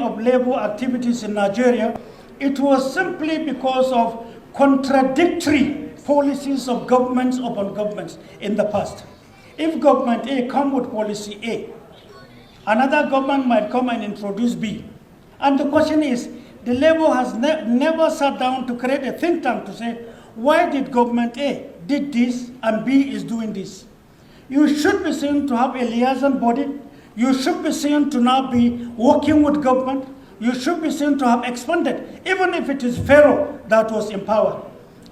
of labor activities in Nigeria, it was simply because of contradictory policies of governments upon governments in the past. If government A come with policy A, another government might come and introduce B. And the question is, the labor has never sat down to create a think tank to say, why did government A did this and B is doing this? You should be seen to have a liaison body. You should be seen to now be working with government. You should be seen to have expanded, even if it is Pharaoh that was in power.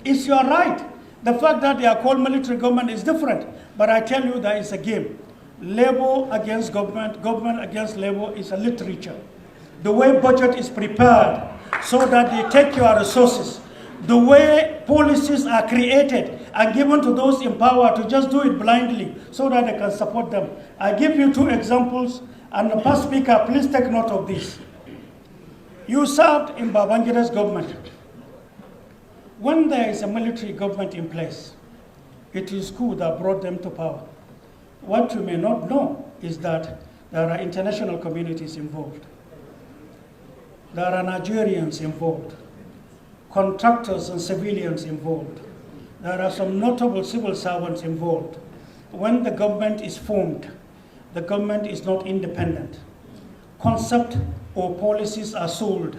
It's your right. The fact that they are called military government is different. But I tell you that it's a game. Labor against government, government against labor is a literature. The way budget is prepared so that they take your resources, the way policies are created and given to those in power to just do it blindly so that they can support them. I give you two examples, and the past speaker, please take note of this. You served in Babangida's government. When there is a military government in place, it is coup that brought them to power. What you may not know is that there are international communities involved. There are Nigerians involved, contractors and civilians involved. There are some notable civil servants involved. When the government is formed, the government is not independent. Concept or policies are sold,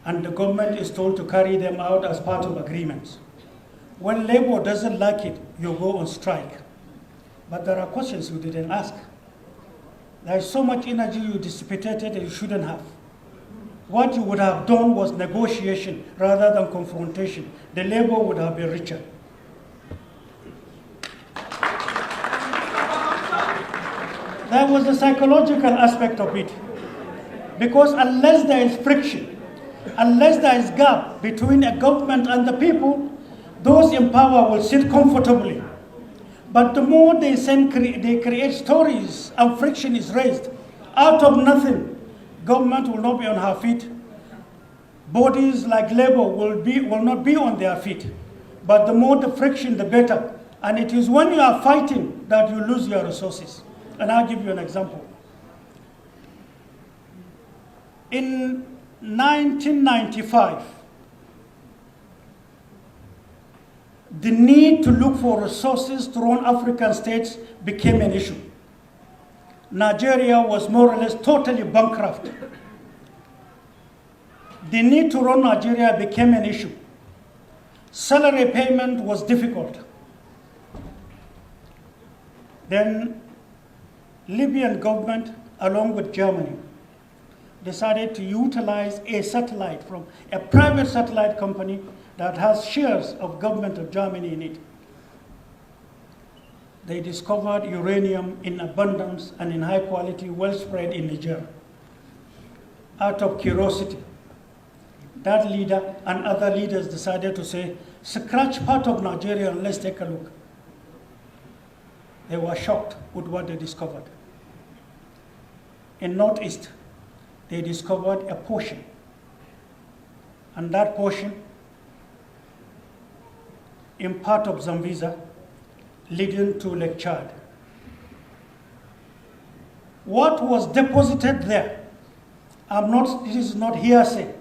and the government is told to carry them out as part of agreements. When labor doesn't like it, you go on strike. But there are questions you didn't ask. There is so much energy you dissipated that you shouldn't have. What you would have done was negotiation rather than confrontation. The labor would have been richer. There was a psychological aspect of it. Because unless there is friction, unless there is gap between a government and the people, those in power will sit comfortably. But the more they create stories and friction is raised, out of nothing, government will not be on her feet. Bodies like labor will not be on their feet. But the more the friction, the better. And it is when you are fighting that you lose your resources. And I'll give you an example. In 1995, the need to look for resources to run African states became an issue. Nigeria was more or less totally bankrupt. The need to run Nigeria became an issue. Salary payment was difficult. Then Libyan government, along with Germany, decided to utilize a satellite from a private satellite company that has shares of government of Germany in it. They discovered uranium in abundance and in high quality, well spread in Niger. Out of curiosity, that leader and other leaders decided to say, scratch part of Nigeria and let's take a look. They were shocked with what they discovered. In Northeast, they discovered a portion. And that portion, in part of Zambeza, leading to Lake Chad. What was deposited there? This is not hearsay.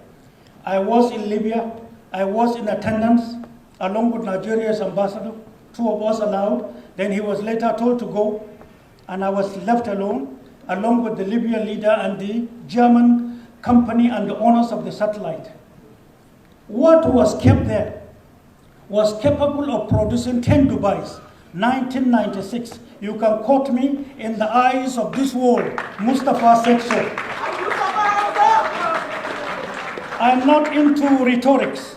I was in Libya. I was in attendance along with Nigeria's ambassador. Two of us allowed. Then he was later told to go, and I was left alone, along with the Libyan leader and the German company and the owners of the satellite. What was kept there was capable of producing 10 Dubais. 1996. You can quote me in the eyes of this world. Mustapha said so. I'm not into rhetorics.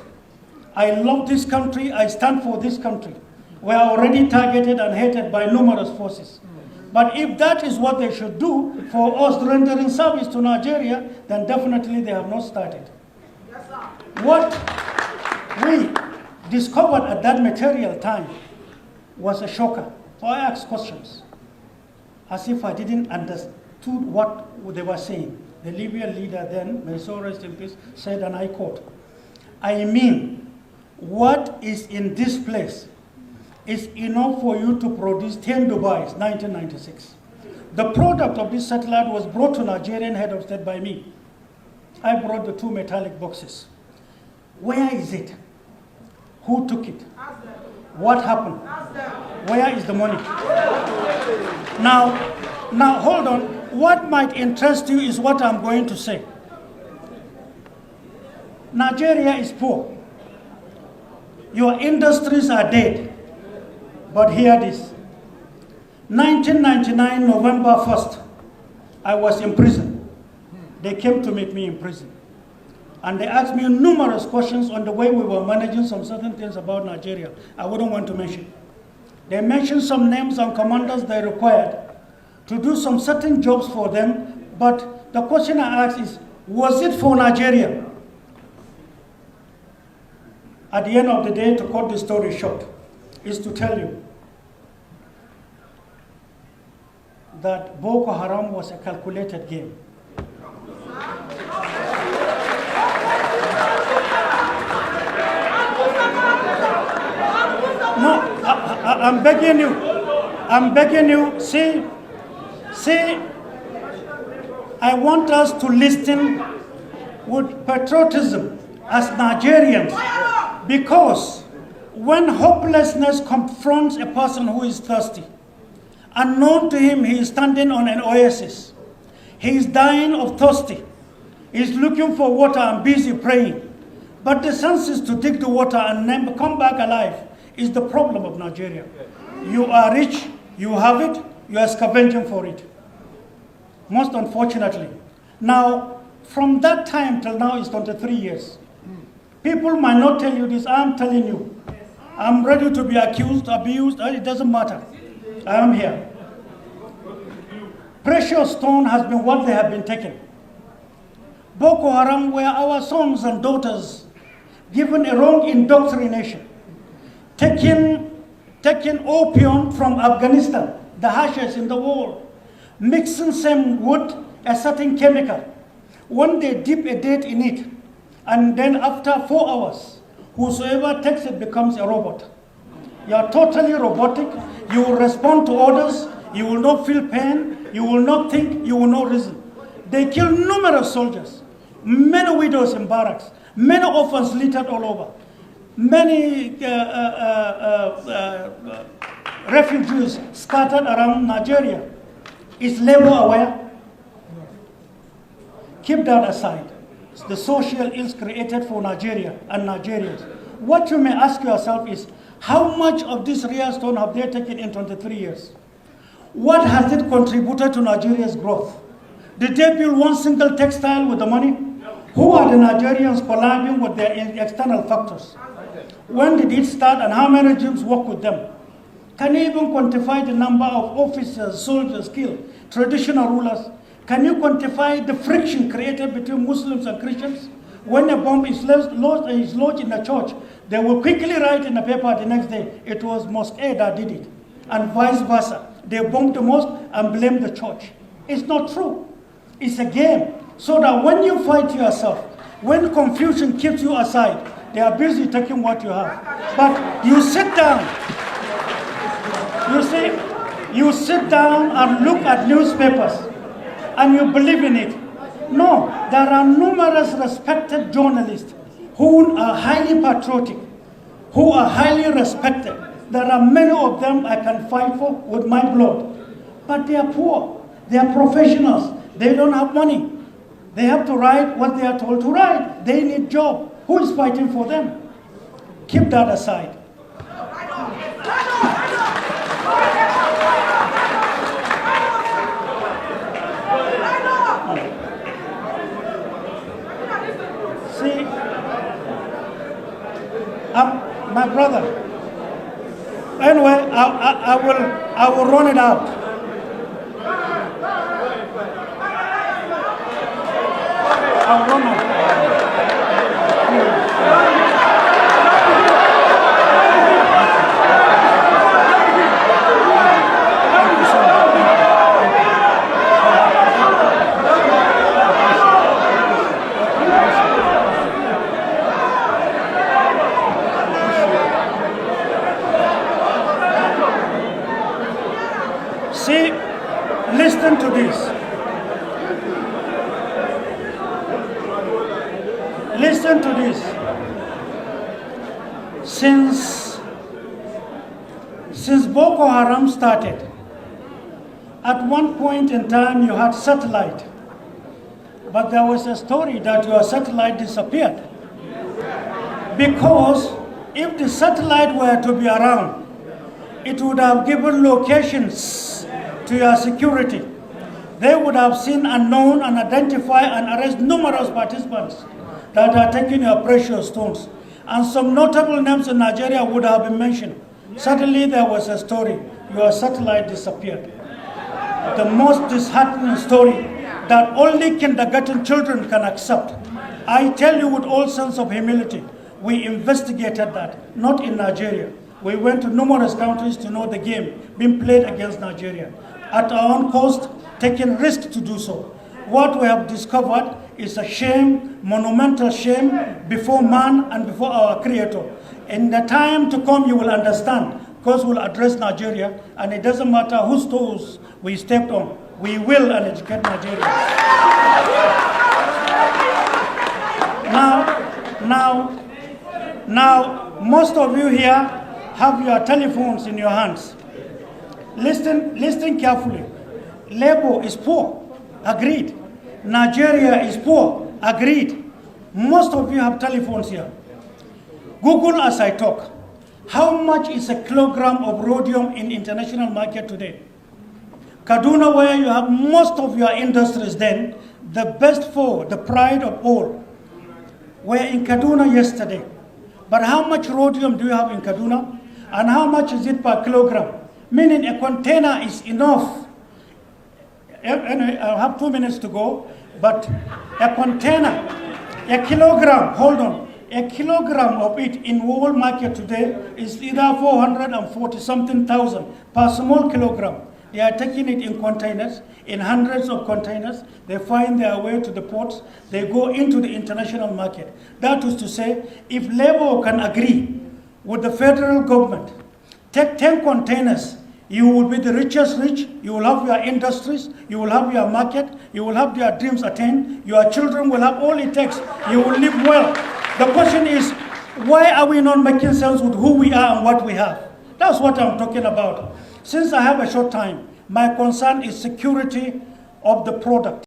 I love this country. I stand for this country. We are already targeted and hated by numerous forces. But if that is what they should do for us rendering service to Nigeria, then definitely they have not started. What we discovered at that material time was a shocker. So I asked questions, as if I didn't understood what they were saying. The Libyan leader then, may so rest in peace, said, and I quote, I mean, what is in this place is enough for you to produce 10 Dubais, 1996. The product of this satellite was brought to Nigerian head of state by me. I brought the 2 metallic boxes. Where is it? Who took it? What happened? Where is the money? Now hold on. What might interest you is what I'm going to say. Nigeria is poor. Your industries are dead. But hear this. 1999, November 1st, I was in prison. They came to meet me in prison. And they asked me numerous questions on the way we were managing some certain things about Nigeria. I wouldn't want to mention. They mentioned some names and commanders they required to do some certain jobs for them. But the question I asked is, was it for Nigeria? At the end of the day, to cut the story short, is to tell you that Boko-Haram was a calculated game. No, I'm begging you, see, I want us to listen with patriotism as Nigerians, because when hopelessness confronts a person who is thirsty, unknown to him, he is standing on an oasis. He is dying of thirsty. He is looking for water and busy praying. But the senses to dig the water and then come back alive is the problem of Nigeria. You are rich, you have it, you are scavenging for it. Most unfortunately. Now, from that time till now is 23 years. People might not tell you this, I'm telling you. I'm ready to be accused, abused, it doesn't matter. I am here. Precious stone has been what they have been taken. Boko Haram were our sons and daughters given a wrong indoctrination. Taking opium from Afghanistan, the harshest in the world, mixing some wood, a certain chemical. When they dip a date in it, and then after 4 hours, whosoever takes it becomes a robot. You are totally robotic. You will respond to orders. You will not feel pain. You will not think. You will not reason. They kill numerous soldiers, many widows in barracks, many orphans littered all over, many refugees scattered around Nigeria. Is labor aware? Keep that aside. It's the social ills created for Nigeria and Nigerians. What you may ask yourself is, how much of this real stone have they taken in 23 years? What has it contributed to Nigeria's growth? Did they build one single textile with the money? Who are the Nigerians collabing with their external factors? When did it start and how many regimes work with them? Can you even quantify the number of officers, soldiers killed, traditional rulers? Can you quantify the friction created between Muslims and Christians? When a bomb is lodged in a church, they will quickly write in the paper the next day, it was Mosque A that did it, and vice versa. They bomb the mosque and blame the church. It's not true. It's a game. So that when you fight yourself, when confusion keeps you aside, they are busy taking what you have. But you sit down. You see, you sit down and look at newspapers and you believe in it. No, there are numerous respected journalists who are highly patriotic, who are highly respected. There are many of them I can fight for with my blood. But they are poor. They are professionals. They don't have money. They have to write what they are told to write. They need job. Who is fighting for them? Keep that aside. See, my brother. Anyway, I will run it out. I'll run out. listen to this. Since Boko Haram started, at one point in time you had satellite, but there was a story that your satellite disappeared. Because if the satellite were to be around, it would have given locations to your security. They would have seen and known and identify and arrest numerous participants that are taking your precious stones. And some notable names in Nigeria would have been mentioned. Suddenly there was a story, your satellite disappeared. The most disheartening story that only kindergarten children can accept. I tell you with all sense of humility, we investigated that, not in Nigeria. We went to numerous countries to know the game being played against Nigeria. At our own cost, taking risk to do so. What we have discovered is a shame, monumental shame before man and before our Creator. In the time to come, you will understand, because we'll address Nigeria, and it doesn't matter whose toes we stepped on. We will educate Nigeria. Now, most of you here have your telephones in your hands. Listen carefully. Labour is poor, agreed. Nigeria is poor, agreed. Most of you have telephones here. Google as I talk. How much is a kilogram of rhodium in international market today? Kaduna, where you have most of your industries then, the best four, the pride of all, were in Kaduna yesterday. But how much rhodium do you have in Kaduna? And how much is it per kilogram? Meaning a container is enough. Anyway, I have 2 minutes to go, but a container, a kilogram, hold on, a kilogram of it in world market today is either 440 something thousand per small kilogram. They are taking it in containers, in hundreds of containers. They find their way to the ports. They go into the international market. That is to say, if Labour can agree with the federal government, take 10 containers, you will be the richest rich, you will have your industries, you will have your market, you will have your dreams attained, your children will have all it takes, you will live well. The question is, why are we not making sense with who we are and what we have? That's what I'm talking about. Since I have a short time, my concern is security of the product.